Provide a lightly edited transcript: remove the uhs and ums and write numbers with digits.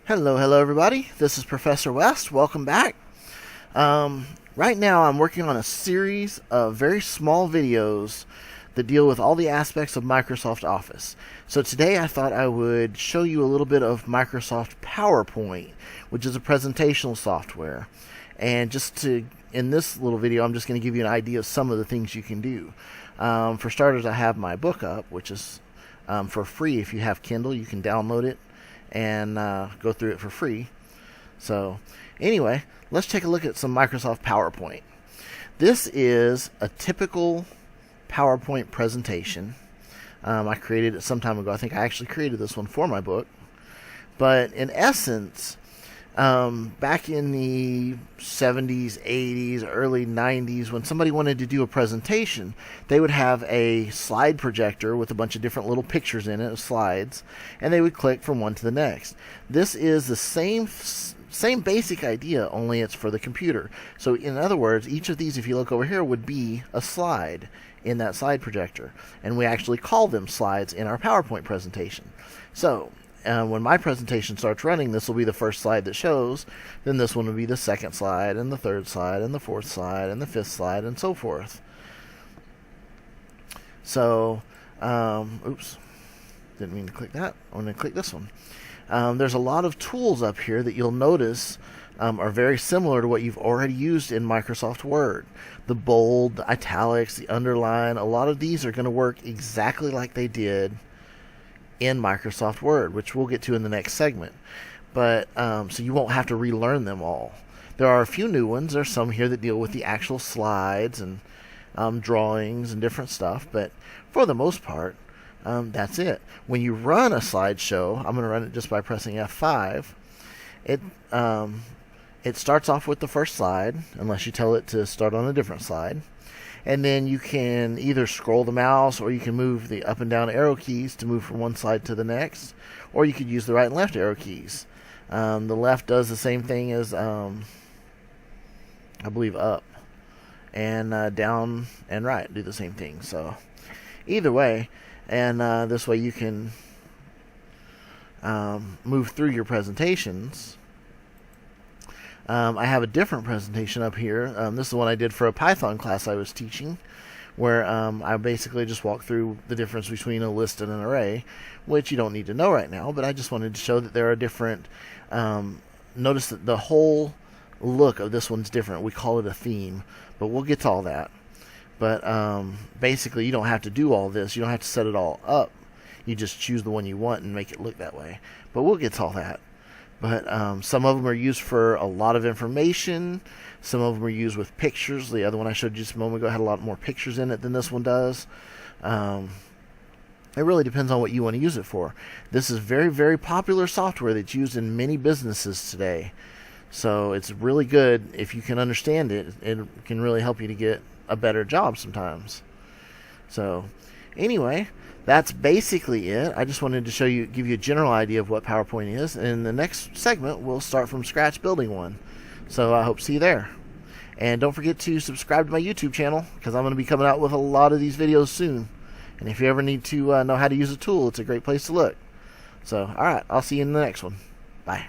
Hello everybody. This is Professor West. Welcome back. Right now I'm working on a series of very small videos that deal with all the aspects of Microsoft Office. So today I thought I would show you a little bit of Microsoft PowerPoint, which is a presentational software. And in this little video, I'm just going to give you an idea of some of the things you can do. For starters, I have my book up, which is for free. If you have Kindle, you can download it and go through it for free. So anyway, let's take a look at some Microsoft PowerPoint. This is a typical PowerPoint presentation. I created it some time ago. I think I actually created this one for my book. But in essence, back in the 70s, 80s, early 90s, when somebody wanted to do a presentation, they would have a slide projector with a bunch of different little pictures in it, slides, and they would click from one to the next. This is the same basic idea, only it's for the computer. So in other words, each of these, if you look over here, would be a slide in that slide projector. And we actually call them slides in our PowerPoint presentation. So when my presentation starts running, this will be the first slide that shows. Then this one will be the second slide, and the third slide, and the fourth slide, and the fifth slide, and so forth. So, oops, didn't mean to click that. I'm going to click this one. There's a lot of tools up here that you'll notice are very similar to what you've already used in Microsoft Word. The bold, the italics, the underline, a lot of these are going to work exactly like they did in Microsoft Word, which we'll get to in the next segment. But so you won't have to relearn them all. There are a few new ones. There's some here that deal with the actual slides and drawings and different stuff, but for the most part, that's it. When you run a slideshow, I'm going to run it just by pressing F5. It starts off with the first slide, unless you tell it to start on a different slide. And then you can either scroll the mouse, or you can move the up and down arrow keys to move from one slide to the next, or you could use the right and left arrow keys. The left does the same thing as, I believe, up, and down and right do the same thing. So either way, and this way you can move through your presentations. I have a different presentation up here. This is the one I did for a Python class I was teaching, where I basically just walked through the difference between a list and an array, which you don't need to know right now, but I just wanted to show that there are different. Notice that the whole look of this one's different. We call it a theme, but we'll get to all that. But basically, you don't have to do all this. You don't have to set it all up. You just choose the one you want and make it look that way. But we'll get to all that. But some of them are used for a lot of information. Some of them are used with pictures. The other one I showed you just a moment ago had a lot more pictures in it than this one does. It really depends on what you want to use it for. This is very, very popular software that's used in many businesses today. So it's really good if you can understand it. It can really help you to get a better job sometimes. So anyway, that's basically it. I just wanted to give you a general idea of what PowerPoint is. And in the next segment, we'll start from scratch building one. So I hope to see you there. And don't forget to subscribe to my YouTube channel, because I'm going to be coming out with a lot of these videos soon. And if you ever need to know how to use a tool, it's a great place to look. So, alright, I'll see you in the next one. Bye.